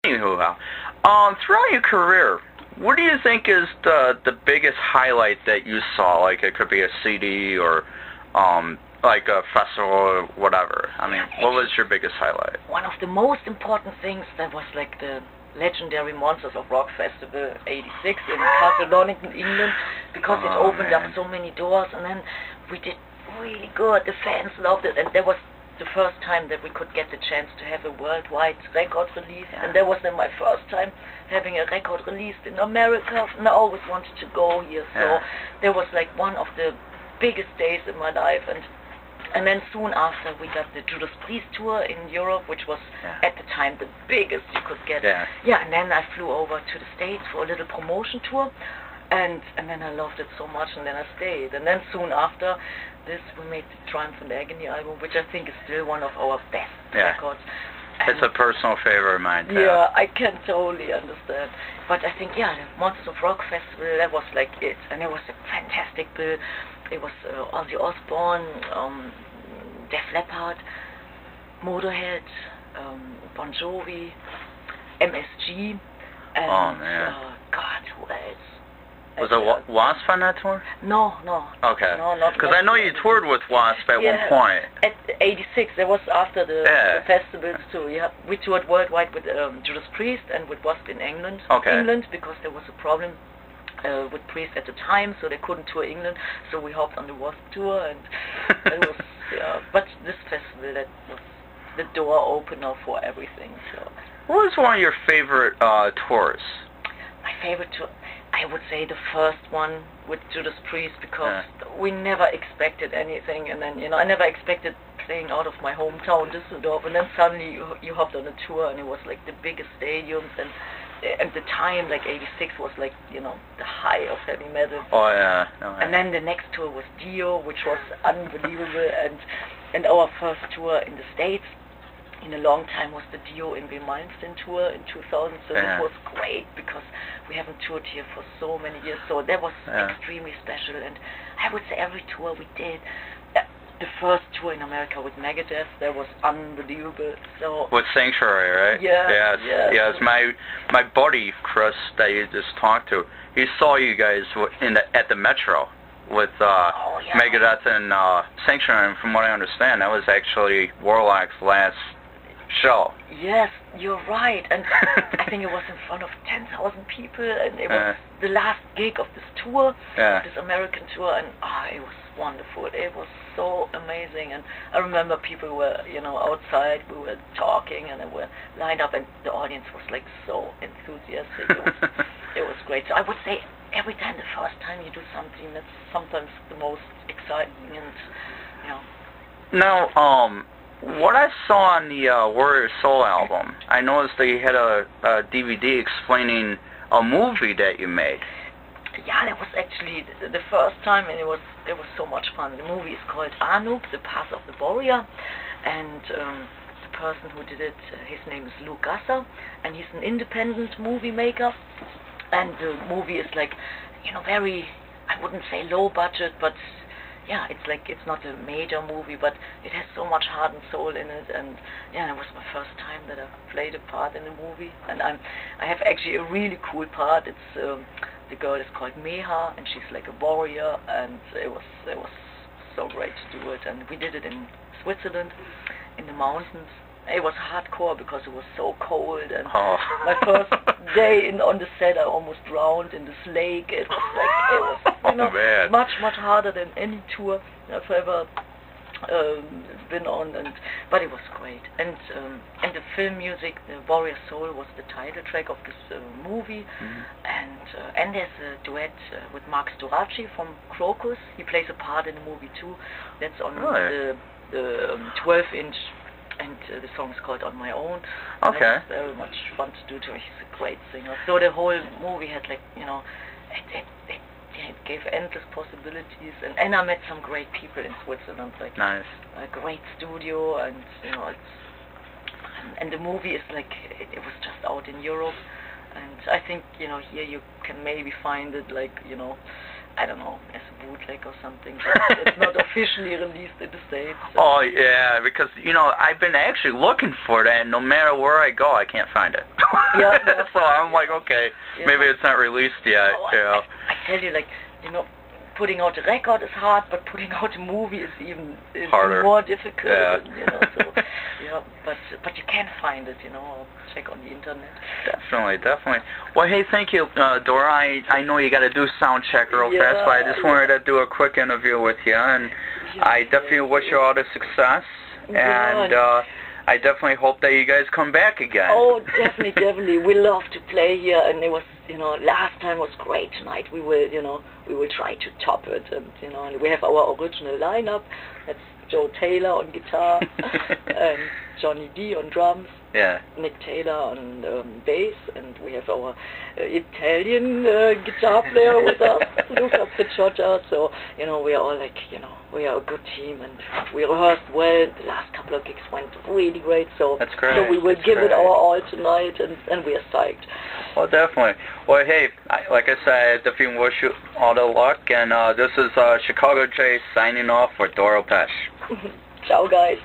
Anywho, throughout your career, what do you think is the biggest highlight that you saw? Like it could be a CD or like a festival or whatever. I mean, what was your biggest highlight? One of the most important things that was like the legendary Monsters of Rock Festival '86 in Castle Donington, England, because it opened up so many doors, and then we did really good. The fans loved it, and that was the first time that we could get the chance to have a worldwide record release, and that was then my first time having a record released in America, and I always wanted to go here, so that was like one of the biggest days in my life. And then soon after we got the Judas Priest tour in Europe, which was at the time the biggest you could get. And then I flew over to the States for a little promotion tour, and then I loved it so much, and then I stayed. And then soon after this we made the Triumph and Agony album, which I think is still one of our best records. And it's a personal favorite of mine too. Yeah, I can totally understand. But I think, the Monsters of Rock Festival, that was like it. And it was a fantastic bill. It was Ozzy Osbourne, Def Leppard, Motorhead, Bon Jovi, MSG, and God, who else? Was it Wasp on that tour? No. Okay. No, not because I know you toured with Wasp at one point. At '86, that was after the festivals too. Yeah, we toured worldwide with Judas Priest and with Wasp in England. England, because there was a problem with Priest at the time, so they couldn't tour England. So we hopped on the Wasp tour, and it was. But this festival, that was the door opener for everything. So. What was one of your favorite tours? My favorite tour, I would say the first one with Judas Priest, because we never expected anything, and then I never expected playing out of my hometown Düsseldorf, and then suddenly you hopped on a tour, and it was like the biggest stadiums, and the time, like '86 was like the high of heavy metal. And then the next tour was Dio, which was unbelievable, and our first tour in the States in a long time was the Dio in Malmsteen tour in 2000, so this was great because we haven't toured here for so many years, so that was extremely special. And I would say every tour we did, the first tour in America with Megadeth, that was unbelievable. So with Sanctuary, right? Yes. My buddy Chris that you just talked to, he saw you guys at the Metro with Megadeth and Sanctuary, and from what I understand, that was actually Warlock's last show. Yes, you're right, and I think it was in front of 10,000 people, and it was the last gig of this tour, this American tour, and it was wonderful. It was so amazing, and I remember people were, outside, we were talking, and they were lined up, and the audience was like so enthusiastic. It was great. So I would say every time, the first time you do something, that's sometimes the most exciting, and Now, what I saw on the Warrior Soul album, I noticed they had a DVD explaining a movie that you made. Yeah, that was actually the first time, and it was so much fun. The movie is called Anub, The Path of the Warrior, and the person who did it, his name is Lou Gasser, and he's an independent movie maker, and the movie is like, very, I wouldn't say low budget, but it's not a major movie, but it has so much heart and soul in it, and it was my first time that I played a part in a movie, and I have actually a really cool part. It's the girl is called Meha, and she's like a warrior, and it was so great to do it, and we did it in Switzerland, in the mountains. It was hardcore because it was so cold, and my first day on the set, I almost drowned in this lake. It was much harder than any tour I've ever been on, but it was great. And the film music, the Warrior Soul, was the title track of this movie, and there's a duet with Mark Storaci from Crocus. He plays a part in the movie too. That's on the 12-inch. And the song is called On My Own. Okay. It was very much fun to do too. He's a great singer. So the whole movie had like, it gave endless possibilities. And I met some great people in Switzerland. Like nice. A great studio, and and the movie is like, it was just out in Europe. And I think, here you can maybe find it like, I don't know, as a bootleg or something, but it's not officially released in the States. So. Oh, yeah, because, I've been actually looking for that, and no matter where I go, I can't find it. Yeah. So I'm like, okay, maybe it's not released yet. I tell you, like, you know, putting out a record is hard, but putting out a movie is even harder, more difficult. Yeah. And, you know, so, yeah, but you can find it, you know, check on the internet. Definitely. Well, hey, thank you, Dora. I know you got to do sound check real fast, but I just wanted to do a quick interview with you, and I definitely wish you all the success, and I definitely hope that you guys come back again. Oh, definitely. We love to play here, and it was, you know, last time was great. Tonight we will, you know, we will try to top it, and you know, and we have our original lineup. That's Joe Taylor on guitar, and Johnny D on drums, Nick Taylor on bass, and we have our Italian guitar player with us, Luca Picciotta. So, you know, we are all like, you know, we are a good team, and we rehearsed well. The last couple of gigs went really great, so that's great. So we will give it our all tonight, and we are psyched. Well, definitely. Well, hey, like I said, I definitely wish you all the luck, and this is Chicago Jay signing off for Doro Pesch. Ciao, guys.